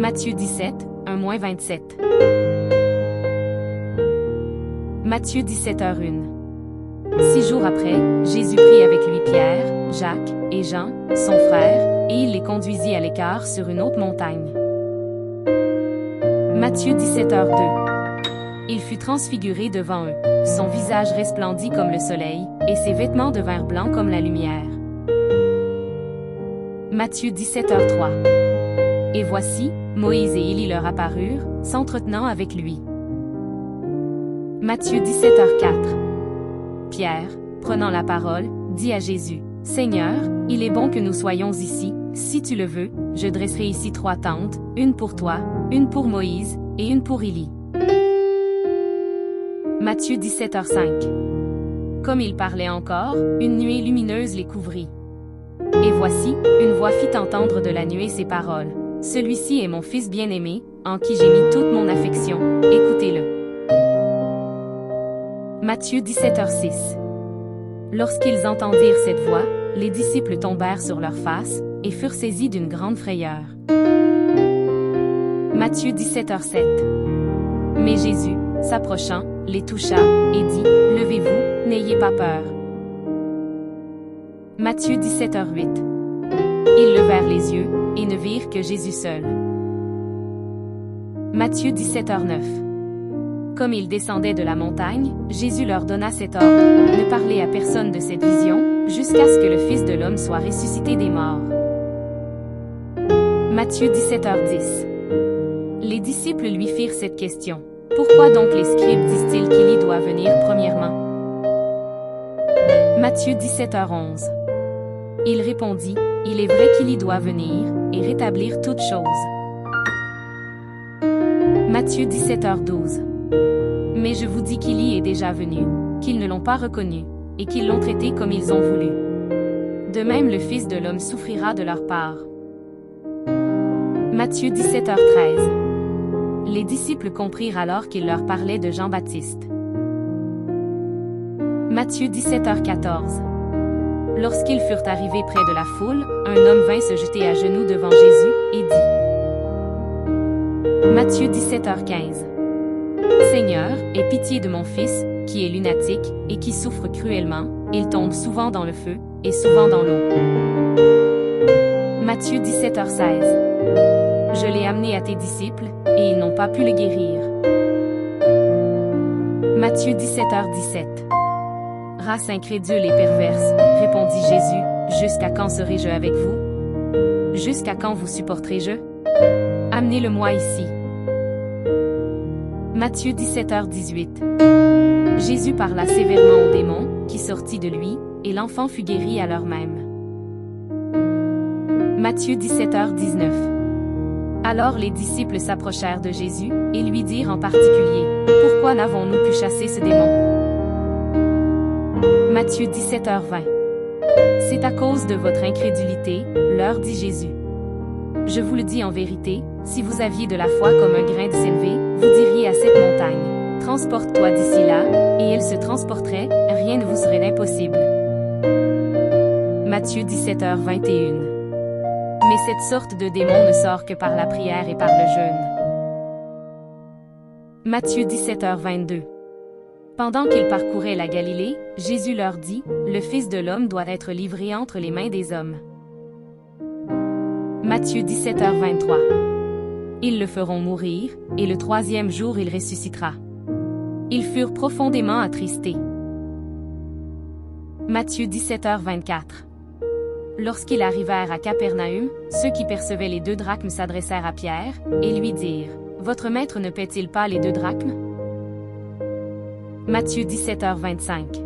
Matthieu 17, 1-27. Matthieu 17h01. 6 jours après, Jésus prit avec lui Pierre, Jacques et Jean, son frère, et il les conduisit à l'écart sur une haute montagne. Matthieu 17h02. Il fut transfiguré devant eux, son visage resplendit comme le soleil, et ses vêtements devinrent blancs comme la lumière. Matthieu 17h03. Et voici, Moïse et Élie leur apparurent, s'entretenant avec lui. Matthieu 17h04. Pierre, prenant la parole, dit à Jésus, « Seigneur, il est bon que nous soyons ici, si tu le veux, je dresserai ici 3 tentes, une pour toi, une pour Moïse, et une pour Élie. » Matthieu 17h05. Comme il parlait encore, une nuée lumineuse les couvrit. Et voici, une voix fit entendre de la nuée ces paroles. « Celui-ci est mon Fils bien-aimé, en qui j'ai mis toute mon affection, écoutez-le. » Matthieu 17h06. Lorsqu'ils entendirent cette voix, les disciples tombèrent sur leurs faces, et furent saisis d'une grande frayeur. Matthieu 17h07. Mais Jésus, s'approchant, les toucha, et dit, « Levez-vous, n'ayez pas peur. » Matthieu 17h08. Ils levèrent les yeux, et ne virent que Jésus seul. Matthieu 17h09. Comme ils descendaient de la montagne, Jésus leur donna cet ordre, « Ne parlez à personne de cette vision, jusqu'à ce que le Fils de l'homme soit ressuscité des morts. » Matthieu 17h10. Les disciples lui firent cette question. « Pourquoi donc les scribes disent-ils qu'Élie doit venir premièrement? » Matthieu 17h11. Il répondit, « Il est vrai qu'Élie doit venir, et rétablir toutes choses. » Matthieu 17h12. Mais je vous dis qu'Élie est déjà venu, qu'ils ne l'ont pas reconnu, et qu'ils l'ont traité comme ils ont voulu. De même le Fils de l'homme souffrira de leur part. Matthieu 17h13. Les disciples comprirent alors qu'il leur parlait de Jean-Baptiste. Matthieu 17h14. Lorsqu'ils furent arrivés près de la foule, un homme vint se jeter à genoux devant Jésus, et dit. Matthieu 17h15. Seigneur, aie pitié de mon fils, qui est lunatique, et qui souffre cruellement, il tombe souvent dans le feu, et souvent dans l'eau. Matthieu 17h16. Je l'ai amené à tes disciples, et ils n'ont pas pu le guérir. Matthieu 17h17. Race incrédule et perverse, répondit Jésus, jusqu'à quand serai-je avec vous? Jusqu'à quand vous supporterez-je? Amenez-le-moi ici. Matthieu 17h18. Jésus parla sévèrement au démon, qui sortit de lui, et l'enfant fut guéri à l'heure même. Matthieu 17h19. Alors les disciples s'approchèrent de Jésus, et lui dirent en particulier, « Pourquoi n'avons-nous pu chasser ce démon? » Matthieu 17h20. C'est à cause de votre incrédulité, leur dit Jésus. Je vous le dis en vérité, si vous aviez de la foi comme un grain de sénévé, vous diriez à cette montagne, « Transporte-toi d'ici là », et elle se transporterait, rien ne vous serait impossible. Matthieu 17h21. Mais cette sorte de démon ne sort que par la prière et par le jeûne. Matthieu 17h22. Pendant qu'ils parcouraient la Galilée, Jésus leur dit, « Le Fils de l'homme doit être livré entre les mains des hommes. » Matthieu 17h23. Ils le feront mourir, et le 3e jour il ressuscitera. Ils furent profondément attristés. Matthieu 17h24. Lorsqu'ils arrivèrent à Capernaüm, ceux qui percevaient les 2 drachmes s'adressèrent à Pierre, et lui dirent, « Votre maître ne paie-t-il pas les 2 drachmes? » Matthieu 17h25.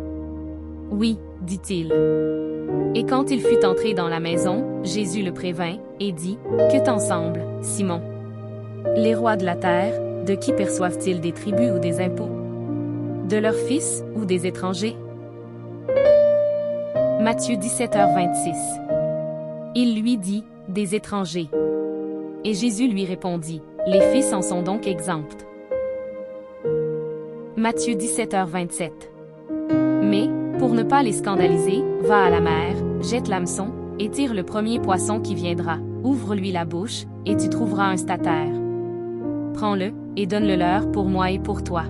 Oui, dit-il. Et quand il fut entré dans la maison, Jésus le prévint, et dit, « Que t'en semble, Simon? Les rois de la terre, de qui perçoivent-ils des tributs ou des impôts? De leurs fils, ou des étrangers? » Matthieu 17h26. Il lui dit, « Des étrangers. » Et Jésus lui répondit, « Les fils en sont donc exempts. » Matthieu 17h27. Mais, pour ne pas les scandaliser, va à la mer, jette l'hameçon, et tire le premier poisson qui viendra, Ouvre-lui la bouche, et tu trouveras un statère. Prends-le, et donne-le leur pour moi et pour toi.